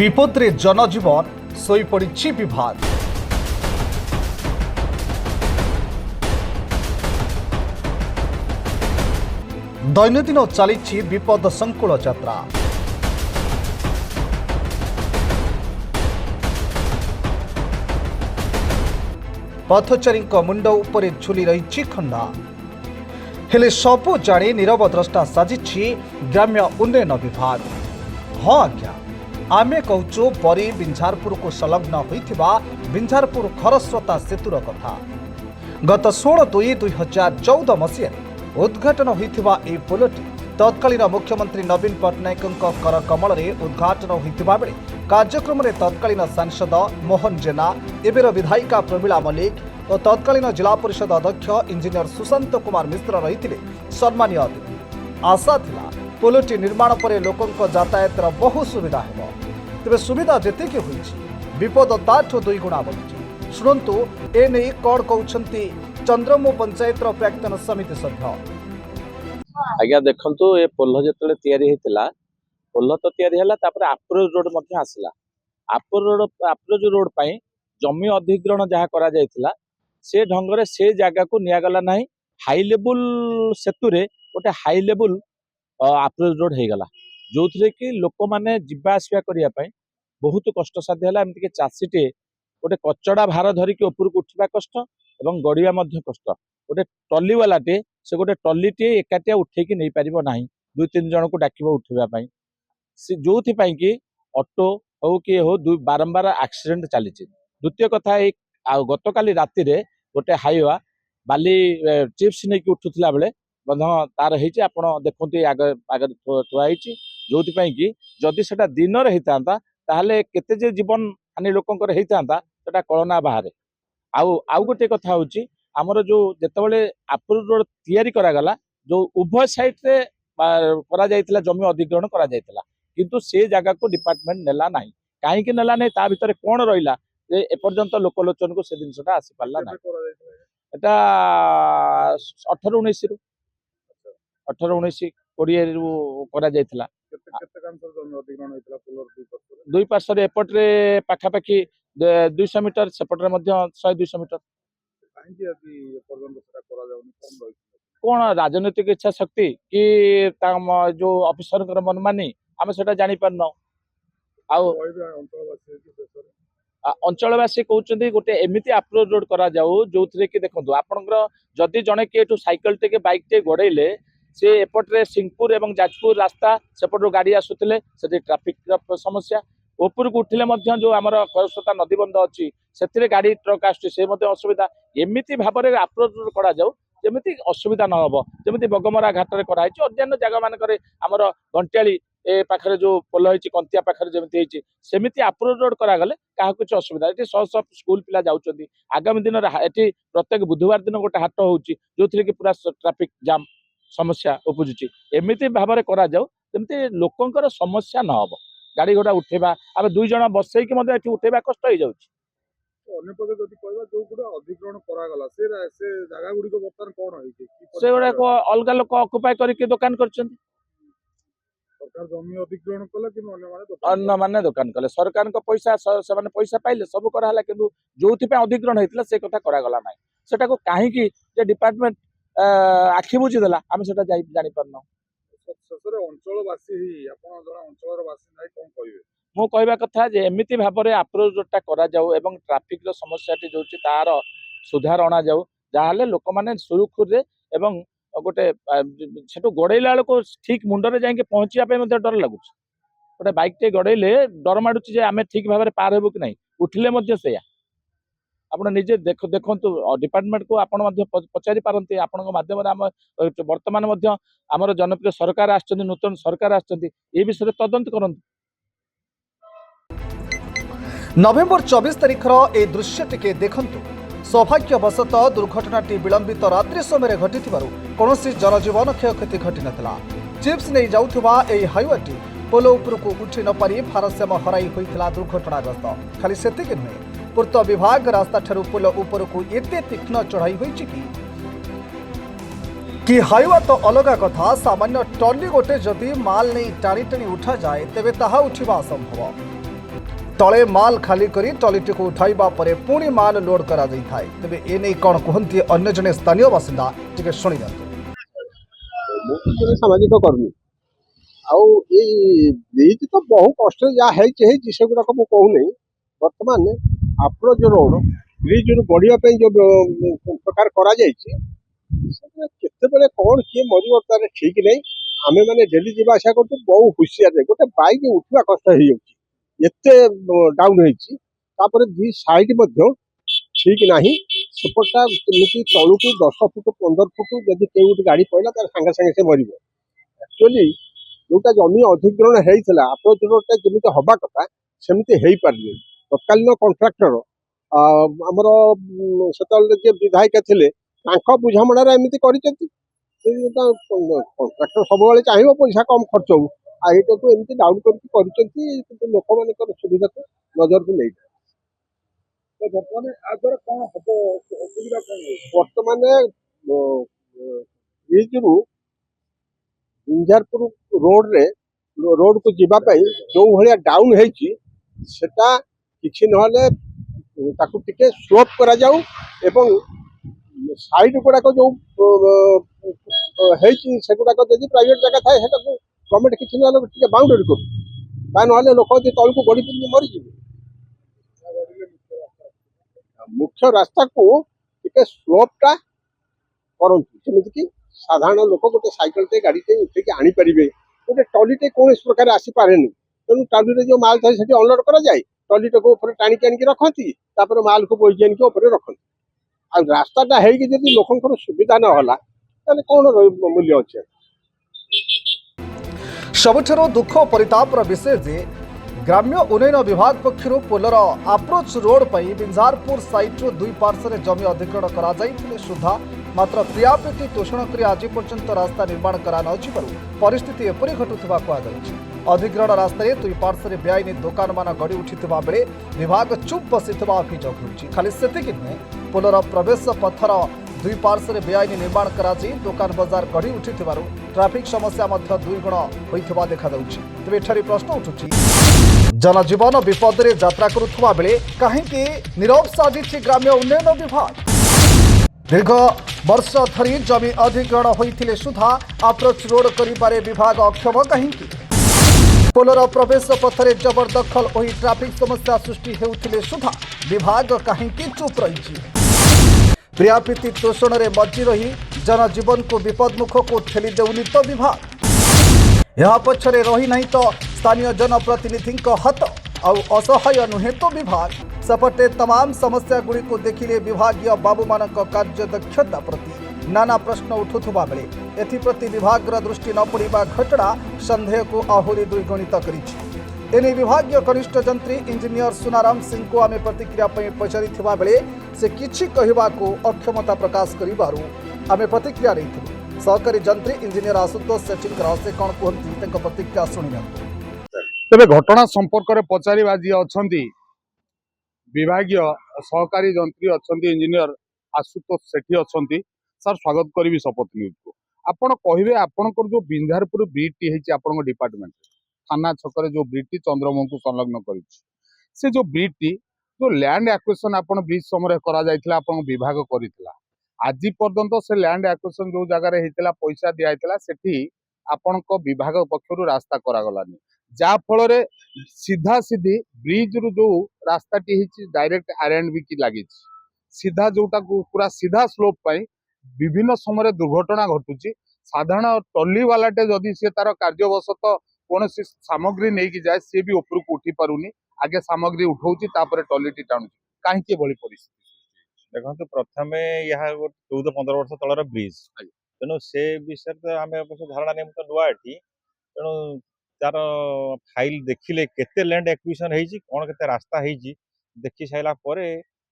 विपदरे जनजीवन शोपड़ी विभाग। दैनंदिन चली विपद संकुल यात्रा। पथचारी मुंड उपरे झुली रही खंडा हेले सबू जाणी नीरव द्रष्टा साजिछि ग्राम्य उन्नयन विभाग। हाँ आज्ञा आमे कहूचु बरी बिंझारपुर को संलग्न होइथिबा बिंझारपुर खरस्रोता सेतुर कथा। गत 16/2/2014 मसीह उद्घाटन होइथिबा ए पोलटी तत्कालीन मुख्यमंत्री नवीन पट्टनायक कर कमल उद्घाटन होइथिबा बेले कार्यक्रम में तत्कालीन सांसद मोहन जेना, एबेर विधायिका प्रमीला मल्लिक और तत्कालीन जिला परिषद अध्यक्ष इंजीनियर सुशांत कुमार मिश्र रही सम्मानीय अतिथि। आशा थिला पोलटी निर्माण पर लोकों यातायात बहु सुविधा हेब, तेरे सुविधा जेतिकी होइछि विपद ताठो 2 गुणा बढ़ुछि। शुणंतु एने कौन कहउछंती चंद्रमु पंचायत प्राक्तन समिति सभ्य। आज्ञा देखंतु ए पोल्ह जेतले तयारी हेतिला, पोल्ह तो तयारी हला, तापर अप्रोच रोड मध्ये आसिला। अप्रोच रोड पई जमी अधिग्रहण जहा करा जायतिला से ढंगरे से जागा को निया गला नाही। हाई लेवल सेतु रे गोटे हाई लेवल अप्रोच रोड हे गला, जो थरे कि लोक माने जिबा आसिया करिया पई बहुत कष्ट साध्य हला। एमति के चासीटे गोटे कचड़ा भार धरी के ऊपर को उठिबा कष्ट एवं गड़िया मध्य कष्ट। गोटे टली वालाटे से गोटे टलीटे एकाटिया उठेकी नहीं पारिबो नाही, 2-3 जन को डाकिबो उठिबा पई। से जोथि पई कि ऑटो हो कि हो बारंबार एक्सीडेंट चली। द्वितीय कथा एक गतकाली राति रे गोटे हाईवा बाली चिप्स नहीं कि उठुला बेले बंध तार होती आप देखते आगे थुआ जो कि जदि से दिन होता ताहले केते जे जीवन हानि लोकंकर होता सेटा कलना बाहर। आउ गोटे कथा हूँ आमर जो जितेबाला अप्रोच रोड तैयारी करागला, जो उभय साइड रे करा जायतिला जमी अधिग्रहण करा जायतिला, किंतु से जगह को डिपार्टमेंट नेला नाही। कहीं नेला नहीं ता भितर कौन रहा एपर्यंत लोकलोचन को से जिनसा आसी पारा ना। एटा 18-19 करा जायतिला। दुई पार्श्व एपट्रे पाखापाखि 200 मीटर सेपट्रे 100-200 मीटर। कौन राजनीतिक इच्छा शक्ति कि जो ऑफिसर मनमानी आम से जानी पारना। अंचलवासी कहते गोटे एमती अप्रोच रोड करा जाऊ जो कि देखो आपंकर जदि जड़े किए सैकल टे बाइक टे गड़े से एपट्रे सिंहपुर एवं जाजपुर रास्ता सेपटू गाड़ी आसुले से ट्राफिक समस्या। ऊपर को उठिले जो आम खरस्रोता नदीबंध अच्छी से गाड़ी ट्रक आसुचे असुविधा। एमती भाव में अप्रोच रोड करा जाऊ जमी असुविधा न हो, जमी बगमरा घाट में कराई अन्य जगह मानक आमर घंटियाली ए पाखरे जो पोल होती कंतिया पाखरे जमी सेमती अप्रोच रोड करागले क्या कुछ असुविधा। ये शह शह स्कूल पिला जाउछंती। आगामी दिन ये प्रत्येक बुधवार दिन गोटे हाट होउची जो कि पूरा ट्राफिक जाम समस्या उपजुची। एमती भाव में करा जाऊ जमी लोकंकर समस्या न हो। गाड़ी घोड़ा उठेबा आम 2 जन बसैकी उठेबा कष्ट हो जाउची। से गुड़ा अलग लोक अकुपाय करके दुकान करछंती। अन्य माने दुकान कले सरकार पैसा से पैसा पाइले सब कराला, किंतु जो अधिग्रहण होता से कथा करागला ना। सेटा को कहीं डिपार्टमेंट आखि बुझीदेला आम से जानी पारना। मु कहवा कथा जे एमती भाव में अप्रोच रोडटा करा जाऊ एवं ट्राफिक समस्या जो तार सुधार अणा जाऊ, जहाँ लोक मैंने सुरुखुर एवं गोटे से गड़ेला बेलू ठीक मुंडे जाके पहुँचापी डर लगुच। गोटे बाइक टे गड़ेले डर माड़ुची आम ठीक भाव में पार हेबू कि नहीं, उठिले से आप निजे देखु डिपार्टमेंट को आप पचारि पारती। आपण माध्यम आम बर्तमान आमर जनप्रिय सरकार आसछन्ती, नूतन सरकार आसछन्ती, ए विषय तदंत करंतु। नवेम्बर 24 तारिखर ए दृश्य टिके देखंतु। सौभाग्यवशतः दुर्घटनाटी विलंबित रात्रि समय घटिथिबारु कौनसी जनजीवन क्षयक्षति घटी नथिला। चिप्स नहीं जाउथुबा एई हाईवेटी पोल उपरकू उठी न पारि भारसाम्य हराई होइथिला दुर्घटनाग्रस्त। खाली सेतिक नुहे, पूर्त विभाग रास्ता ठारू पोल उपरकू एते तीक्ष्ण चढ़ाई होइछि कि हाईवे तो अलग कथा, सामान्य टली गोटे जदि माल नहीं टाणी टाणी उठा जाए तेबे ताहा उठिबा असंभव। तले माल खाली करी ट्रॉलीटी को उठाइबा परे पुणी माल लोड करा जाइथाय। तेबे ए नै कोन कहंती अन्य जने स्थानीय बासिंदा टिके सुनि दियंतु। ମୁଁ ତ ଜଣେ ସାମାଜିକ କର୍ମୀ ଆଉ ଏଇ ବ୍ରିଜ୍ ତ ବହୁ କଷ୍ଟରେ ଯାହା ହେଇଛି ସେଗୁଡାକ ମୁଁ କହୁନି। ବର୍ତ୍ତମାନ ଆପ୍ରୋଚ୍ ରୋଡ୍ ବ୍ରିଜ୍ରୁ ବଢିବା ପାଇଁ ଯୋଉ ପ୍ରକାର କରାଯାଇଛି ସେଟା କେତେବେଳେ କ'ଣ କିଏ ମରିବ ତାର ଠିକ୍ ନାହିଁ। ଆମେମାନେ ଡେଲି ଯିବା ଆସିବା କରୁଛୁ ବହୁ ହୁସିଆରରେ ଗୋଟେ ବାଇକ୍ ଉଠିବା କଷ୍ଟ ହେଇଯାଉଛି ଏତେ ଡାଉନ୍ ହେଇଛି। ତାପରେ ଦି ସାଇଡ୍ ମଧ୍ୟ ଠିକ୍ ନାହିଁ। ସେପଟଟା କେମିତି ତଳକୁ 10 ଫୁଟ 15 ଫୁଟ ଯଦି କେଉଁ ଗୋଟେ ଗାଡ଼ି ପଡ଼ିଲା ତାର ସାଙ୍ଗେ ସାଙ୍ଗେ ସେ ମରିବ। ଆକ୍ଚୁଆଲି ଯୋଉଟା ଜମି ଅଧିଗ୍ରହଣ ହେଇଥିଲା ଆପ୍ରୋଚ୍ ରୋଡ୍ଟା ଯେମିତି ହବା କଥା ସେମିତି ହେଇପାରିନି। ତତ୍କାଳୀନ କଣ୍ଟ୍ରାକ୍ଟର ଆମର ସେତେବେଳେ ଯିଏ ବିଧାୟିକା ଥିଲେ ତାଙ୍କ ବୁଝାମଣାରେ ଏମିତି କରିଛନ୍ତି। କଣ୍ଟ୍ରାକ୍ଟର ସବୁବେଳେ ଚାହିଁବ ପଇସା କମ୍ ଖର୍ଚ୍ଚ ହଉ, ଆଉ ଏଇଟାକୁ ଏମିତି ଡାଉନ୍ କରିକି କରିଛନ୍ତି କିନ୍ତୁ ଲୋକମାନଙ୍କର ସୁବିଧାକୁ ନଜରକୁ ନେଇ। ବର୍ତ୍ତମାନ ବ୍ରିଜ୍ରୁ ବିଞ୍ଜାରପୁର ରୋଡ୍କୁ ଯିବା ପାଇଁ ଯୋଉ ଭଳିଆ ଡାଉନ୍ ହେଇଛି ସେଟା କିଛି ନହେଲେ ତାକୁ ଟିକେ ସ୍ଲୋପ୍ କରାଯାଉ ଏବଂ ସାଇଡ୍ ଗୁଡାକ ଯୋଉ ହେଇଛି ସେଗୁଡାକ ଯଦି ପ୍ରାଇଭେଟ୍ ଜାଗା ଥାଏ ସେଟାକୁ ଗଭର୍ଣ୍ଣମେଣ୍ଟ କିଛି ନହେଲେ ଟିକେ ବାଉଣ୍ଡରୀ କରୁ, ତା ନହେଲେ ଲୋକ ଯଦି ତଳକୁ ଗଡ଼ି ମରିଯିବେ। ମୁଖ୍ୟ ରାସ୍ତାକୁ ଟିକେ ସ୍ଲୋପ୍ଟା କରନ୍ତୁ ଯେମିତିକି ସାଧାରଣ ଲୋକ ଗୋଟେ ସାଇକେଲଟେ ଗାଡ଼ିଟେ ଉଠେଇକି ଆଣିପାରିବେ। ଗୋଟେ ଟଲିଟେ କୌଣସି ପ୍ରକାର ଆସିପାରେନି, ତେଣୁ ଟଲିରେ ଯୋଉ ମାଲ ଥାଏ ସେଠି ଅନଲୋଡ୍ କରାଯାଏ, ଟଲିଟାକୁ ଉପରେ ଟାଣିକି ଆଣିକି ରଖନ୍ତି, ତାପରେ ମାଲକୁ ବୋହିକି ଆଣିକି ଉପରେ ରଖନ୍ତି। ଆଉ ରାସ୍ତାଟା ହେଇକି ଯଦି ଲୋକଙ୍କର ସୁବିଧା ନ ହେଲା ତାହେଲେ କ'ଣ ମୂଲ୍ୟ ଅଛି? सबुठारु दुख और परितापर विषय जे ग्राम्य उन्नयन विभाग पक्षर पोलर आप्रोच रोड पर बिंजारपुर साइट्रु दुई पार्श्व जमी अधिग्रहण करा सुधा मात्र क्रियापेटी तोषण कर आज पर्यंत रास्ता निर्माण करा परिस्थिति एपरी घटुवा कहुछि। अधिग्रहण रास्तार दुई पार्श्व बेआईनी दुकान मान गढ़ी उठिथिबा बेले विभाग चुप बसिथिबा अभियोग होछि। खाली सेतिकि नुहे पोलर प्रवेश पथर दुई पार्श्व बेआईनी निर्माण करा दुकान बजार गढ़ी उठिथिबारु ट्राफिक समस्या मध्य दुई गुण होइथिबा देखा जाउछि। तेबे एठारे प्रश्न उठुछि जनजीवन विपद रे यात्रा करुथुबा बेले काहेकि नीरव साजिछि ग्राम्य उन्नयन विभाग। दीर्घ वर्ष धरी जमी अधिग्रहण होइथिले सुधा अप्रोच रोड करिबारे विभाग अक्षम काहेकि। पोलर प्रवेश पथरे जबरदखल होई ट्राफिक समस्या सृष्टि हेउथिले सुधा विभाग काहेकि चुप रहिछि। प्रियाप्रीति तोषण में मज्जी रही जनजीवन को विपदमुख को ठेली देउनी तो विभाग। यह पछरे रही नहीं तो स्थानीय जनप्रतिनिधि हाथ आउ असहाय नुहे तो विभाग। सेपटे तमाम समस्या गुड़ी को देखिले विभागीय बाबू मान कार्यदक्षता प्रति नाना प्रश्न उठुवा बेले एप्रति विभाग दृष्टि न पड़ा घटना संदेह को आहुरी द्विगुणित करिछि। एने विभागीय कनिष्ठ जंत्री इंजीनियर सुनाराम सिंह को आम प्रतिक्रिया पचारि बेले से किछि कहवाको अक्षमता प्रकाश करिबारु आम प्रतिक्रिया रही सहकारी जंत्री इंजीनियर आशुतोष सेठी से कौन कहती प्रतिक्रिया शुणी। तेरे घटना संपर्क में पचारा जी अच्छा विभागीय सहकारी जंत्री अच्छा इंजीनियर आशुतोष सेठी अच्छा सर स्वागत करी शपथ न्यूज को आपण कहे आपंकर जो बिंझारपुर ब्रिज टी है डिपार्टमेंट थाना छक जो ब्रिज टी चंद्रमोहन को संलग्न कर जो ब्रिज टी जो लैंड एक्विजिशन आपण ब्रिज समय कर विभाग करथिला आज पर्यंत से लैंड एक्विजिशन जो जगह होता पैसा दिया सेठी आपण विभाग पक्षर रास्ता करागलानी जा फल सीधा सीधी ब्रिज रु जो रास्ता टी डायरेक्ट R&B की लगी सीधा जोटा पूरा सीधा स्लोप पाई विभिन्न समय दुर्घटना घटुची। साधारण टली वालाटे जदि सी तार कार्यवशत कौन सामग्री नहीं कि जाए सी भी ऊपर को उठी पारुनी आगे सामग्री उठाऊची टलीटी टाणुची कहीं परिस्थिति देखो प्रथम यह 14-15 वर्ष तलर ब्रिज तेणु से विषय तो आम धारणा नहीं तो नुआ एटी तेणु तार फाइल देखिले केते लैंड एक्विजिशन होती कौन केते रास्ता होती देखी सारा पर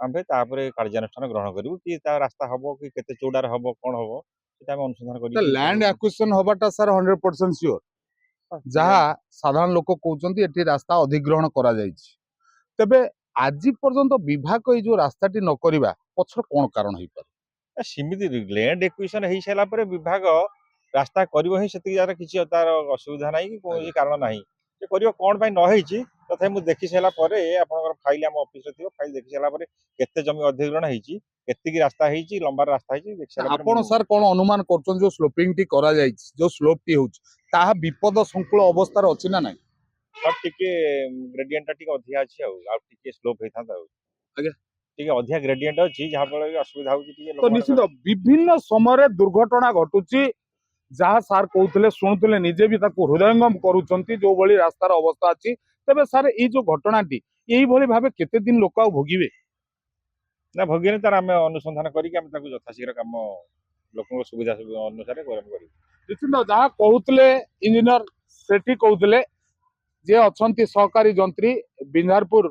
आम कार्यानुष्ठान ग्रहण करूँ कि रास्ता हम कि केते चौड़ार हम कौन हम से अनुसंधान कर लैंड एक्विजिशन हवाटा सर 100% सियोर जहाँ साधारण लोक कहते ये रास्ता अधिग्रहण करा तेबे आज पर्यंत विभाग जो रास्ताटी न करवा पछर कौन कारण हो पारे सीमित लैंड एक्विजिशन हो सारा विभाग रास्ता कर किसी तार असुविधा ना कि कौन कारण ना ସେ କରିବ କ'ଣ ପାଇଁ ନ ହେଇଛି ତଥାପି ମୁଁ ଦେଖି ସାରିଲା ପରେ ଆପଣଙ୍କର ଫାଇଲ ଆମ ଅଫିସରେ ଥିବ ଫାଇଲ ଦେଖି ସାରିଲା ପରେ କେତେ ଜମି ଅଧିଗ୍ରହଣ ହେଇଛି କେତିକି ରାସ୍ତା ହେଇଛି ଲମ୍ବାର ରାସ୍ତା ହେଇଛି ଦେଖି ସାରିଲା ପରେ ଆପଣ ସାର୍ କଣ ଅନୁମାନ କରୁଛନ୍ତି ଯୋଉ ସ୍ଲୋପିଂ ଟି କରାଯାଇଛି ଯୋଉ ସ୍ଲୋପ ଟି ହଉଛି ତାହା ବିପଦ ସଂକୁଳ ଅବସ୍ଥାରେ ଅଛି ନା ନାହିଁ? ଆଉ ଟିକେ ଗ୍ରେଡିଏଣ୍ଟ ଟା ଟିକେ ଅଧିକା ଅଛି ଆଉ ଟିକେ ସ୍ଲୋପ ହେଇଥାନ୍ତା ଆଉ ଆଜ୍ଞା। ଟିକେ ଅଧିକା ଗ୍ରେଡିଏଣ୍ଟ ଅଛି ଯାହା ଫଳରେ ଅସୁବିଧା ହଉଛି ଟିକେ ତ ନିଶ୍ଚିତ ବିଭିନ୍ନ ସମୟରେ ଦୁର୍ଘଟଣା ଘଟୁଛି ଯାହା ସାର୍ କହୁଥିଲେ ଶୁଣୁଥିଲେ ନିଜେ ବି ତାକୁ ହୃଦୟଙ୍ଗମ କରୁଛନ୍ତି ଯୋଉ ଭଳି ରାସ୍ତାର ଅବସ୍ଥା ଅଛି। ତେବେ ସାର୍ ଏଇ ଯୋଉ ଘଟଣାଟି ଏଇଭଳି ଭାବେ କେତେ ଦିନ ଲୋକ ଆଉ ଭୋଗିବେ? ନା ଭୋଗିନି ତାର ଆମେ ଅନୁସନ୍ଧାନ କରିକି ଆମେ ତାକୁ ଯଥାଶୀଘ୍ର କାମ ଲୋକଙ୍କ ସୁବିଧା ଅନୁସାରେ କରିବୁ। ନିଶ୍ଚିତ ଯାହା କହୁଥିଲେ ଇଞ୍ଜିନିୟର ସେଠି କହୁଥିଲେ ଯେ ଅଛନ୍ତି ସହକାରୀ ଯନ୍ତ୍ରୀ ବିଞ୍ଝାରପୁର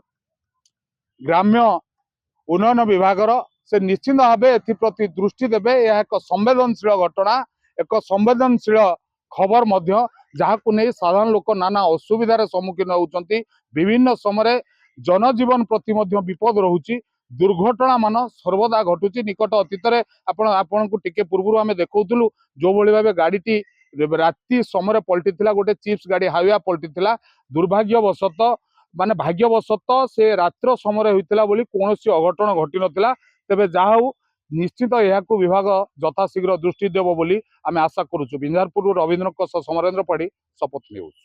ଗ୍ରାମ୍ୟ ଉନ୍ନୟନ ବିଭାଗର ସେ ନିଶ୍ଚିତ ଭାବେ ଏଥିପ୍ରତି ଦୃଷ୍ଟି ଦେବେ। ଏହା ଏକ ସମ୍ବେଦନଶୀଳ ଘଟଣା ଏକ ସମ୍ବେଦନଶୀଳ ଖବର ମଧ୍ୟ ଯାହାକୁ ନେଇ ସାଧାରଣ ଲୋକ ନାନା ଅସୁବିଧାର ସମ୍ମୁଖୀନ ହେଉଛନ୍ତି। ବିଭିନ୍ନ ସମୟରେ ଜନଜୀବନ ପ୍ରତି ମଧ୍ୟ ବିପଦ ରହୁଛି। ଦୁର୍ଘଟଣା ମାନ ସର୍ବଦା ଘଟୁଛି। ନିକଟ ଅତୀତରେ ଆପଣଙ୍କୁ ଟିକେ ପୂର୍ବରୁ ଆମେ ଦେଖାଉଥିଲୁ ଯୋଉଭଳି ଭାବେ ଗାଡିଟି ରାତି ସମୟରେ ପଲଟିଥିଲା ଗୋଟେ ଚିପ୍ସ ଗାଡି ହାଇୱା ପଲଟିଥିଲା। ଦୁର୍ଭାଗ୍ୟବଶତଃ ମାନେ ଭାଗ୍ୟବଶତଃ ସେ ରାତ୍ର ସମୟରେ ହୋଇଥିଲା ବୋଲି କୌଣସି ଅଘଟଣ ଘଟି ନଥିଲା। ତେବେ ଯାହା ହଉ ନିଶ୍ଚିତ ଏହାକୁ ବିଭାଗ ଯଥାଶୀଘ୍ର ଦୃଷ୍ଟି ଦେବ ବୋଲି ଆମେ ଆଶା କରୁଛୁ। ବିଞ୍ଝାରପୁରରୁ ରବୀନ୍ଦ୍ରଙ୍କ ସହ ସମରେନ୍ଦ୍ର ପାଢୀ, ଶପଥ ନ୍ୟୁଜ।